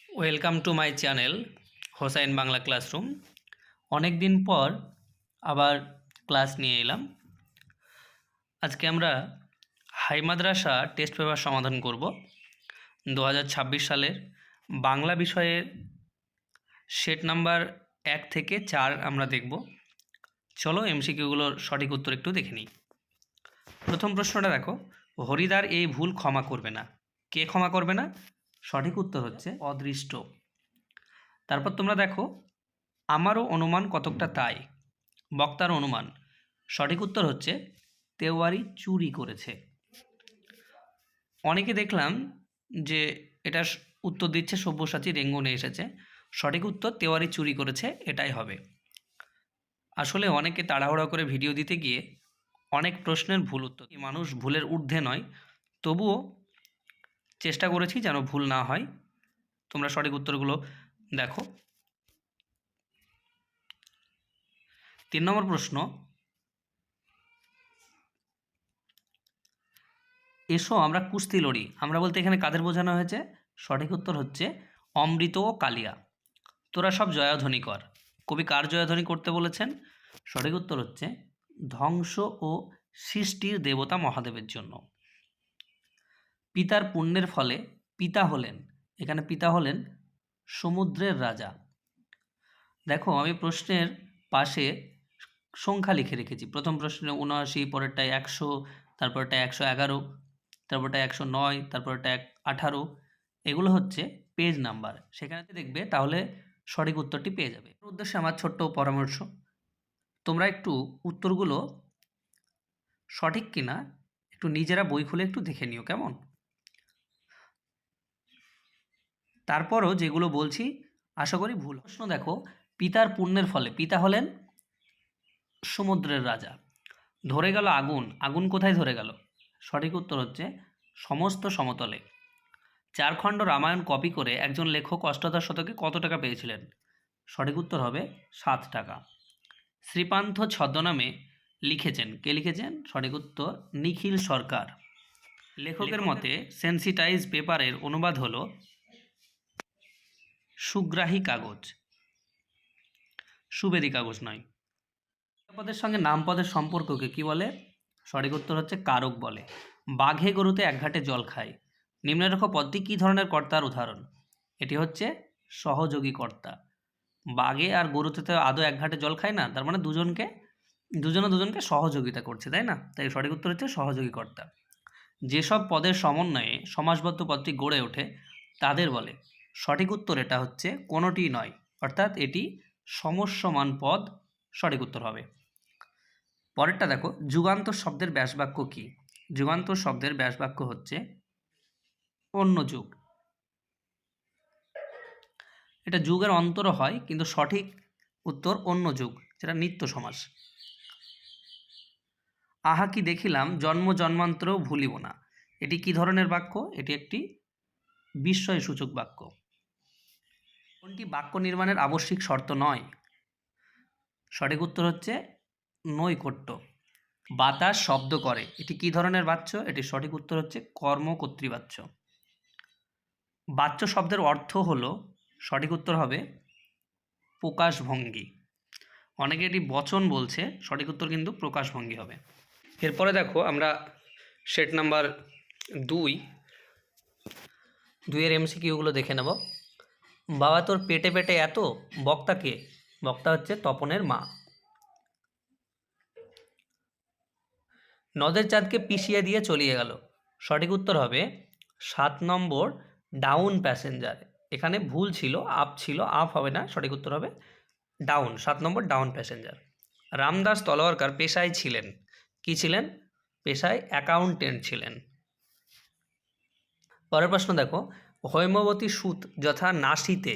Welcome to my channel Hossain Bangla classroom. অনেক দিন পর আবার ক্লাস নিয়ে এলাম। আজকে আমরা হাই মাদ্রাসা টেস্ট পেপার সমাধান করব 2026 সালের বাংলা বিষয়ের সেট নাম্বার 1 থেকে 4 আমরা দেখব। চলো এমসিকিউগুলোর সঠিক উত্তর একটু দেখে নিই। প্রথম প্রশ্নটা দেখো, হরিদার এই ভুল ক্ষমা করবে না। কে ক্ষমা করবে না? সঠিক উত্তর হচ্ছে অদৃষ্ট। তারপর তোমরা দেখো, আমারও অনুমান কতকটা তাই। বক্তার অনুমান। সঠিক উত্তর হচ্ছে তেওয়ারি চুরি করেছে। অনেকে দেখলাম যে এটা উত্তর দিচ্ছে সব্যসাচী রেঙ্গুনে এসেছে। সঠিক উত্তর তেওয়ারি চুরি করেছে, এটাই হবে। আসলে অনেকে তাড়াহুড়া করে ভিডিও দিতে গিয়ে অনেক প্রশ্নের ভুল উত্তর। মানুষ ভুলের ঊর্ধ্বে নয়, তবুও চেষ্টা করেছি যেন ভুল না হয়। তোমরা সঠিক উত্তরগুলো দেখো। 3 নম্বর প্রশ্ন, এসো আমরা কুস্তি লড়ি। আমরা বলতে এখানে কাদের বোঝানো হয়েছে? সঠিক উত্তর হচ্ছে অমৃত ও কালিয়া। তোরা সব জয়ধ্বনি কর। কবি কার জয়ধ্বনি করতে বলেছেন? সঠিক উত্তর হচ্ছে ধ্বংস ও সৃষ্টির দেবতা মহাদেবের জন্য। পিতার পুণ্যের ফলে পিতা হলেন, এখানে পিতা হলেন সমুদ্রের রাজা। দেখো, আমি প্রশ্নের পাশে সংখ্যা লিখে রেখেছি। প্রথম প্রশ্নে ৭৯, পরেরটায় ১০০, তারপরটা ১১১, তারপরটা ১০৯, তারপরটা ১৮। এগুলো হচ্ছে পেজ নাম্বার, সেখানে দেখবে, তাহলে সঠিক উত্তরটি পেয়ে যাবে। এর উদ্দেশ্যে আমার ছোট্ট পরামর্শ, তোমরা একটু উত্তরগুলো সঠিক কিনা একটু নিজেরা বই খুলে একটু দেখে নিও, কেমন? তারপরও যেগুলো বলছি আশা করি ভুল। প্রশ্ন দেখো, পিতার পুণ্যের ফলে পিতা হলেন সমুদ্রের রাজা। ধরে গেল আগুন। আগুন কোথায় ধরে গেল? সঠিক উত্তর হচ্ছে সমস্ত সমতলে। 4 খণ্ড রামায়ণ কপি করে একজন লেখক অষ্টাদশ শতকে কত টাকা পেয়েছিলেন? সঠিক উত্তর হবে 7 টাকা। শ্রীপান্থ ছদ্মনামে লিখেছেন। কে লিখেছেন? সঠিক উত্তর নিখিল সরকার। লেখকের মতে সেন্সিটাইজ পেপারের অনুবাদ হলো সুগ্রাহী কাগজ, সুবেদী কাগজ নয়। পদের সঙ্গে নাম পদের সম্পর্ককে কি বলে? সঠিক উত্তর হচ্ছে কারক বলে। বাঘে গরুতে এক ঘাটে জল খায়। নিম্নরেখ পদটি কী ধরনের কর্তার উদাহরণ? এটি হচ্ছে সহযোগী কর্তা। বাঘে আর গরুতে তো আদৌ এক ঘাটে জল খায় না, তার মানে দুজনে দুজনকে সহযোগিতা করছে, তাই না? তাই সঠিক উত্তর হচ্ছে সহযোগী কর্তা। যেসব পদের সমন্বয়ে সমাসবদ্ধ পদটি গড়ে ওঠে তাদের বলে। সঠিক উত্তর এটা হচ্ছে কোনোটি নয়, অর্থাৎ এটি সমস্যমান পদ। সঠিক উত্তর হবে। পরেরটা দেখো, যুগান্তর শব্দের ব্যাসবাক্য কি? যুগান্তর শব্দের ব্যাসবাক্য হচ্ছে অন্য যুগ। এটা যুগের অন্তরও হয়, কিন্তু সঠিক উত্তর অন্য যুগ, যেটা নিত্য সমাস। আহা কি দেখিলাম জন্ম জন্মান্তরেও ভুলিব না। এটি কি ধরনের বাক্য? এটি একটি বিস্ময়সূচক বাক্য। কোনটি বাক্য নির্মাণের আবশ্যিক শর্ত নয়? সঠিক উত্তর হচ্ছে নৈকট্য। বাতাস শব্দ করে, এটি কি ধরনের বাচ্য? এটি সঠিক উত্তর হচ্ছে কর্মকর্তৃবাচ্য। বাচ্য শব্দের অর্থ হলো, সঠিক উত্তর হবে প্রকাশভঙ্গি। অনেকে এটি বচন বলছে, সঠিক উত্তর কিন্তু প্রকাশভঙ্গি হবে। এরপরে দেখো, আমরা সেট নাম্বার 2-এর এমসিকিউগুলো দেখে নেব। বাবা তোর পেটে পেটে এত, বক্তা কে? বক্তা হচ্ছে তপনের মা। নদের চাঁদকে পিষিয়ে দিয়ে চলিয়ে গেল। সঠিক উত্তর হবে 7 নম্বর ডাউন প্যাসেঞ্জার। এখানে ভুল ছিল, আপ ছিল, আপ হবে না, সঠিক উত্তর হবে ডাউন, 7 নম্বর ডাউন প্যাসেঞ্জার। রামদাস তলোয়ারকার পেশায় ছিলেন, কি ছিলেন? পেশায় অ্যাকাউন্টেন্ট ছিলেন। পরের প্রশ্ন দেখো, হৈমবতী সুত যথা নাসিতে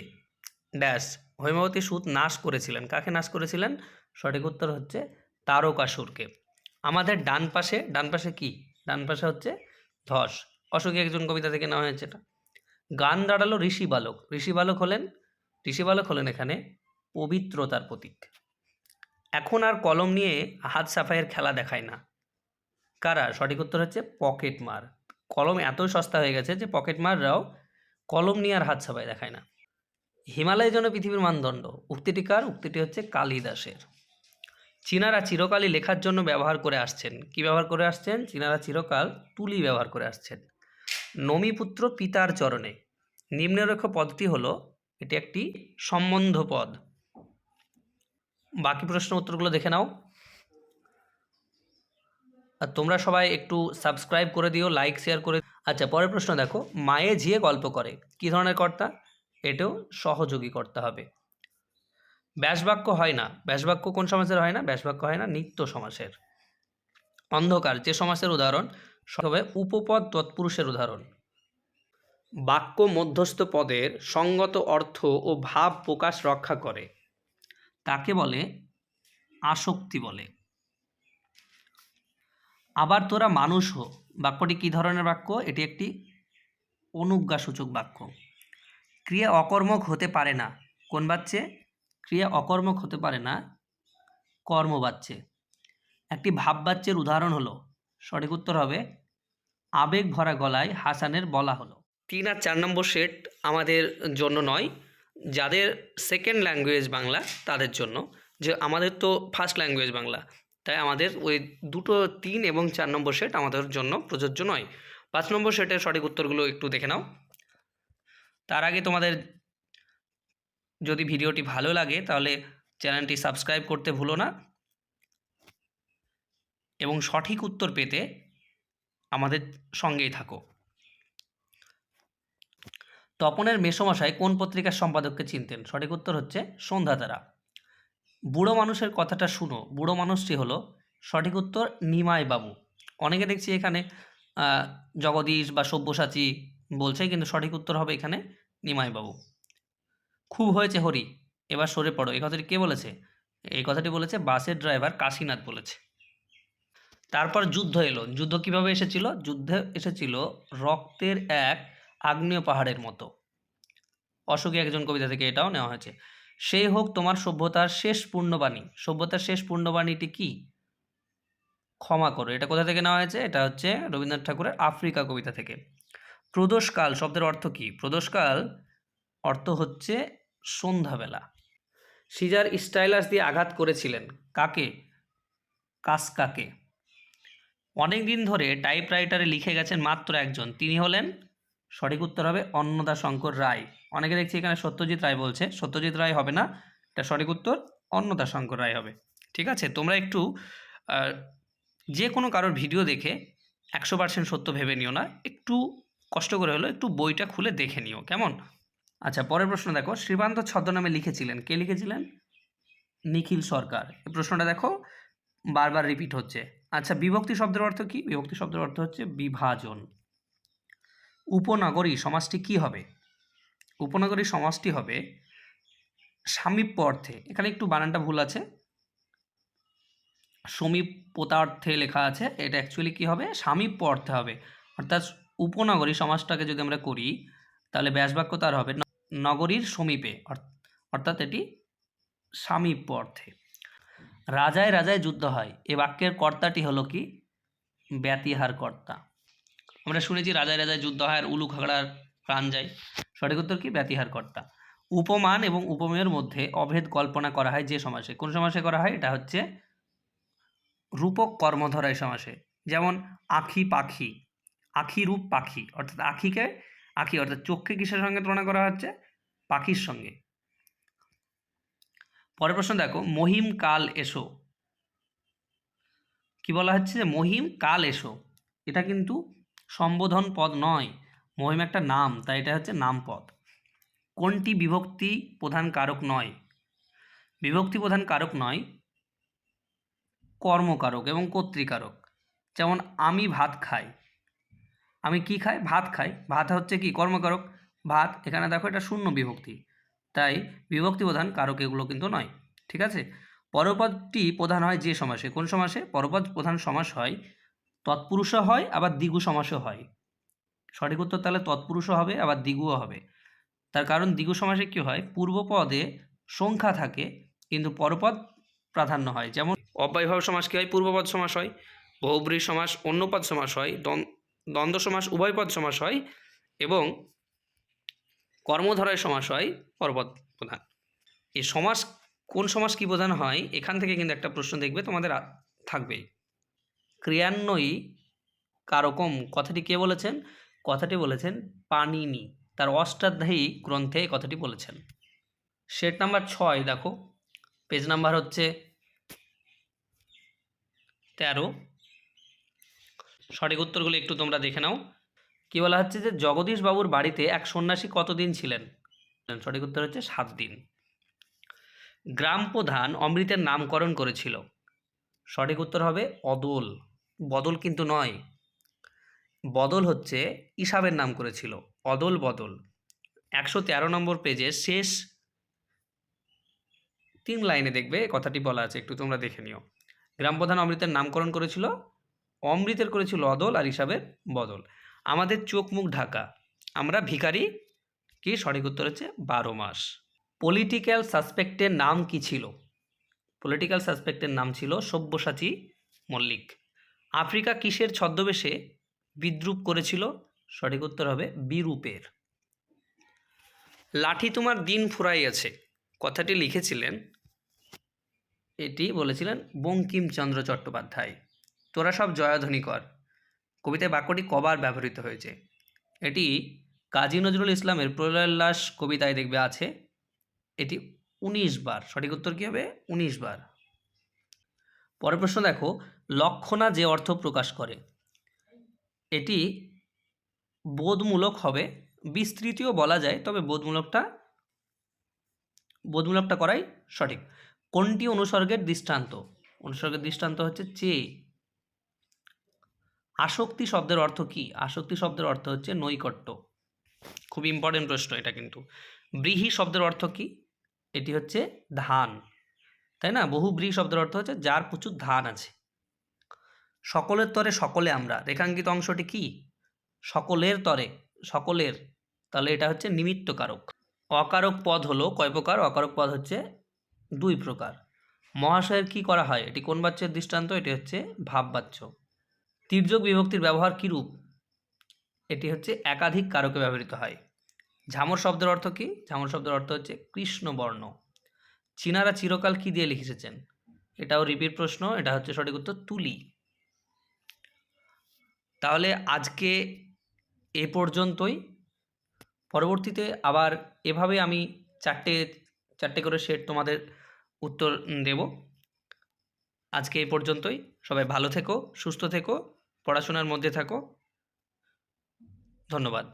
ড্যাশ। হৈমবতী সুত নাশ করেছিলেন, কাকে নাশ করেছিলেন? সঠিক উত্তর হচ্ছে তারকাসুরকে। আমাদের ডান পাশে কি? ডান পাশে হচ্ছে ধস। অশোকে একজন কবিতা থেকে নেওয়া হয়েছে এটা। গান দাঁড়ালো ঋষি বালক হলেন এখানে পবিত্রতার প্রতীক। এখন আর কলম নিয়ে হাত সাফাইয়ের খেলা দেখায় না, কারা? সঠিক উত্তর হচ্ছে পকেটমার। কলম এত সস্তা হয়ে গেছে যে পকেটমাররাও কলম নিয়ে আর হাত সাফাই দেখায় না। হিমালয় যেন পৃথিবীর মানদণ্ড, উক্তিটি কার? উক্তিটি হচ্ছে কালিদাসের। চীনারা চিরকালই লেখার জন্য ব্যবহার করে আসছেন, কি ব্যবহার করে আসছেন? চীনারা চিরকাল তুলি ব্যবহার করে আসছেন। নমিপুত্র পিতার চরণে, নিম্নরেখ পদটি হলো, এটি একটি সম্বন্ধ পদ। বাকি প্রশ্ন উত্তরগুলো দেখে নাও। আর তোমরা সবাই একটু সাবস্ক্রাইব করে দিও, লাইক শেয়ার করে। আচ্ছা, পরের প্রশ্ন দেখো, মায়ে ঝিয়ে গল্প করে, কি ধরনের কর্তা? এটাও সহযোগী কর্তা হবে। ব্যাসবাক্য হয় না, ব্যাসবাক্য কোন সমাসের হয় না? ব্যাসবাক্য হয় না নিত্য সমাসের। অন্ধকার যে সমাসের উদাহরণ, সবে উপপদ তৎপুরুষের উদাহরণ। বাক্য মধ্যস্থ পদের সঙ্গত অর্থ ও ভাব প্রকাশ রক্ষা করে, তাকে বলে আসক্তি বলে। আবার তোরা মানুষ হো, বাক্যটি কী ধরনের বাক্য? এটি একটি অনুজ্ঞাসূচক বাক্য। ক্রিয়া অকর্মক হতে পারে না, কোন বাচ্চে? ক্রিয়া অকর্মক হতে পারে না, কর্ম বাচ্চে। একটি ভাব বাচ্যের উদাহরণ হলো, সঠিক উত্তর হবে আবেগ ভরা গলায় হাসানের বলা হলো। 3 আর 4 নম্বর সেট আমাদের জন্য নয়, যাদের সেকেন্ড ল্যাঙ্গুয়েজ বাংলা তাদের জন্য। যে আমাদের তো ফার্স্ট ল্যাঙ্গুয়েজ বাংলা, তাই আমাদের ওই দুটো 3 এবং 4 নম্বর সেট আমাদের জন্য প্রযোজ্য নয়। 5 নম্বর সেটের সঠিক উত্তরগুলো একটু দেখে নাও। তার আগে তোমাদের যদি ভিডিওটি ভালো লাগে তাহলে চ্যানেলটি সাবস্ক্রাইব করতে ভুলো না, এবং সঠিক উত্তর পেতে আমাদের সঙ্গেই থাকো। তপনের মেসোমশাই কোন পত্রিকার সম্পাদককে চিনতেন? সঠিক উত্তর হচ্ছে সন্ধ্যাতারা। বুড়ো মানুষের কথাটা শুনো, বুড়ো মানুষটি হলো, সঠিক উত্তর নিমাই বাবু। অনেকে দেখছি এখানে জগদীশ বা সব্যসাচী বলছে, কিন্তু সঠিক উত্তর হবে এখানে নিমাই বাবু। খুব হয়েছে হরি, এবার সরে পড়ো, এই কথাটি কে বলেছে? এই কথাটি বলেছে বাসের ড্রাইভার কাশীনাথ বলেছে। তারপর যুদ্ধ এলো, যুদ্ধ কিভাবে এসেছিল? যুদ্ধে এসেছিল রক্তের এক আগ্নেয় পাহাড়ের মতো। অশোকে একজন কবিতা থেকে এটাও নেওয়া হয়েছে। সেই হোক তোমার সভ্যতার শেষ পূর্ণবাণী, সভ্যতার শেষ পূর্ণবাণীটি কি? ক্ষমা করো, এটা কোথা থেকে নেওয়া হয়েছে? এটা হচ্ছে রবীন্দ্রনাথ ঠাকুরের আফ্রিকা কবিতা থেকে। প্রদোষকাল শব্দের অর্থ কি? প্রদোষকাল অর্থ হচ্ছে সন্ধ্যাবেলা। সিজার স্টাইলাস দিয়ে আঘাত করেছিলেন, কাকে? কাসকাকে। অনেক দিন ধরে টাইপরাইটারে লিখে গেছেন মাত্র একজন, তিনি হলেন, সঠিক উত্তর হবে অন্নদাশঙ্কর রায়। অনেকে দেখছি এখানে সত্যজিৎ রায় বলছে, সত্যজিৎ রায় হবে না, এটা সঠিক উত্তর অন্নদাশঙ্কর রায় হবে। ঠিক আছে, তোমরা একটু যে কোনো কারোর ভিডিও দেখে 100% সত্য ভেবে নিও না, একটু কষ্ট করে হলো একটু বইটা খুলে দেখে নিও, কেমন? আচ্ছা, পরের প্রশ্ন দেখো, শ্রীকান্ত ছদ্মনামে লিখেছিলেন, কে লিখেছিলেন? নিখিল সরকার। এই প্রশ্নটা দেখো বারবার রিপিট হচ্ছে। আচ্ছা, বিভক্তি শব্দের অর্থ কি? বিভক্তি শব্দের অর্থ হচ্ছে বিভাজন। উপনগরী সমাজটি কি হবে? উপনগরী সমাজটি হবে সামীপ্য অর্থে, এখানে একটু বানানটা ভুল আছে, সমীপতার্থে লেখা আছে, এটা অ্যাকচুয়ালি কি হবে? সামীপ্য অর্থে হবে। অর্থাৎ উপনগরী সমাজটাকে যদি আমরা করি তাহলে ব্যাসবাক্য তার হবে নগরীর সমীপে, অর্থাৎ এটি সামীপ্য অর্থে। রাজায় রাজায় যুদ্ধ হয়, এ বাক্যের কর্তাটি হলো কি? ব্যতিহার কর্তা। আমরা শুনেছি রাজায় রাজায় যুদ্ধ হয় আর উলু খাগড়ার প্রাণ যায়, সঠিক উত্তর কি? ব্যতিহার কর্তা। উপমান এবং উপমেয়ের মধ্যে অভেদ কল্পনা করা হয় যে সমাসে, কোন সমাসে করা হয়? এটা হচ্ছে রূপক কর্মধারয় সমাসে। যেমন আখি পাখি, আখি রূপ পাখি, অর্থাৎ আখিকে, আখি অর্থাৎ চোখকে কিসের সঙ্গে তুলনা করা হচ্ছে? পাখির সঙ্গে। পরের প্রশ্ন দেখো, মহিম কাল এসো, কি বলা হচ্ছে? যে মহিম কাল এসো, এটা কিন্তু সম্বোধন পদ নয়, মহিম একটা নাম, তাই এটা হচ্ছে নাম পদ। কোনটি বিভক্তি প্রধান কারক নয়? বিভক্তি প্রধান কারক নয় কর্মকারক এবং কর্তৃকারক। যেমন আমি ভাত খাই, আমি কি খাই? ভাত খাই, ভাত হচ্ছে কি? কর্মকারক। ভাত, এখানে দেখো এটা শূন্য বিভক্তি, তাই বিভক্তি প্রধান কারক এগুলো কিন্তু নয়। ঠিক আছে, পরপদটি প্রধান হয় যে সমাসে, কোন সমাসে? পরপদ প্রধান সমাস হয়, তৎপুরুষও হয় আবার দ্বিগু সমাসও হয়। সঠিক উত্তর তাহলে তৎপুরুষও হবে আবার দ্বিগুও হবে। তার কারণ দ্বিগু সমাসে কি হয়? পূর্বপদে সংখ্যা থাকে কিন্তু পরপদ প্রাধান্য হয়। যেমন অব্যয়ভাব সমাস কি হয়? পূর্বপদ সমাস হয়। বহুব্রী সমাস অন্যপদ সমাস হয়। দ্বন্দ্ব সমাস উভয়পদ সমাস হয়। এবং কর্মধারয় সমাস হয় পরপদ প্রধান। এই সমাস কোন সমাস কি প্রধান হয় এখান থেকে কিন্তু একটা প্রশ্ন দেখবে তোমাদের থাকবেই। ক্রিয়ান্বয়ী কারকম কথাটি কে বলেছেন? কথাটি বলেছেন পাণিনি, তার অষ্টাধ্যায়ী গ্রন্থে এই কথাটি বলেছেন। সেট নাম্বার 6 দেখো, পেজ নাম্বার হচ্ছে 13। সঠিক উত্তরগুলো একটু তোমরা দেখে নাও। কি বলা হচ্ছে যে জগদীশ বাবুর বাড়িতে এক সন্ন্যাসী কতদিন ছিলেন? সঠিক উত্তর হচ্ছে 7 দিন। গ্রাম প্রধান অমৃতের নামকরণ করেছিল। সঠিক উত্তর হবে অদল। বদল কিন্তু নয়, বদল হচ্ছে ইসাবের নাম করেছিল, অদল বদল। 113 নম্বর পেজে শেষ 3 লাইনে দেখবে কথাটি বলা আছে, একটু তোমরা দেখে নিও। গ্রাম প্রধান অমৃতের নামকরণ করেছিল, অমৃতের করেছিল অদল আর হিসাবের বদল। আমাদের চোখ মুখ ঢাকা, আমরা ভিখারি, কি সঠিক উত্তর হচ্ছে 12 মাস। পলিটিক্যাল সাসপেক্টের নাম কি ছিল? পলিটিক্যাল সাসপেক্টের নাম ছিল সব্যসাচী মল্লিক। আফ্রিকা কিসের ছদ্মবেশে বিদ্রুপ করেছিল? সঠিক উত্তর হবে বিরূপের। লাঠি তোমার দিন ফুরাইয়াছে কথাটি লিখেছিলেন, এটি বলেছিলেন বঙ্কিমচন্দ্র চট্টোপাধ্যায়। তোরা সব জয়ধ্বনি কর কবিতায় বাক্যটি কবার ব্যবহৃত হয়েছে? এটি কাজী নজরুল ইসলামের প্রলয়োল্লাস কবিতায় দেখবে আছে, এটি 19 বার। সঠিক উত্তর কী হবে? 19 বার। পরের প্রশ্ন দেখো, লক্ষণা যে অর্থ প্রকাশ করে, এটি বোধমূলক হবে, বিস্তৃতিও বলা যায়, তবে বোধমূলকটা করাই সঠিক। কোনটি অনুসর্গের দৃষ্টান্ত? অনুসর্গের দৃষ্টান্ত হচ্ছে চেয়ে। আসক্তি শব্দের অর্থ কি? আসক্তি শব্দের অর্থ হচ্ছে নৈকট্য। খুব ইম্পর্টেন্ট প্রশ্ন এটা কিন্তু। ব্রীহি শব্দের অর্থ কি? এটি হচ্ছে ধান, তাই না? বহুব্রীহি শব্দের অর্থ হচ্ছে যার প্রচুর ধান আছে। সকলের তরে সকলে আমরা, রেখাঙ্কিত অংশটি কি? সকলের তরে, সকলের, তাহলে এটা হচ্ছে নিমিত্ত কারক। অকারক পদ হলো কয় প্রকার? অকারক পদ হচ্ছে 2 প্রকার। মহাশয়ের কি করা হয়, এটি কোন বাচ্যের দৃষ্টান্ত? এটি হচ্ছে ভাববাচ্য। তির্যক বিভক্তির ব্যবহার কি রূপ? এটি হচ্ছে একাধিক কারকে ব্যবহৃত হয়। ঝামর শব্দের অর্থ কি? ঝামর শব্দের অর্থ হচ্ছে কৃষ্ণবর্ণ। চীনারা চিরকাল কি দিয়ে লিখেছেন? এটাও রিপিট প্রশ্ন, এটা হচ্ছে সঠিক উত্তর তুলি। তাহলে আজকে এ পর্যন্তই। পরবর্তীতে আবার এভাবে আমি চারটে করে সেট তোমাদের উত্তর দেব। আজকে এই পর্যন্তই। সবাই ভালো থেকো, সুস্থ থেকো, পড়াশোনার মধ্যে থাকো। ধন্যবাদ।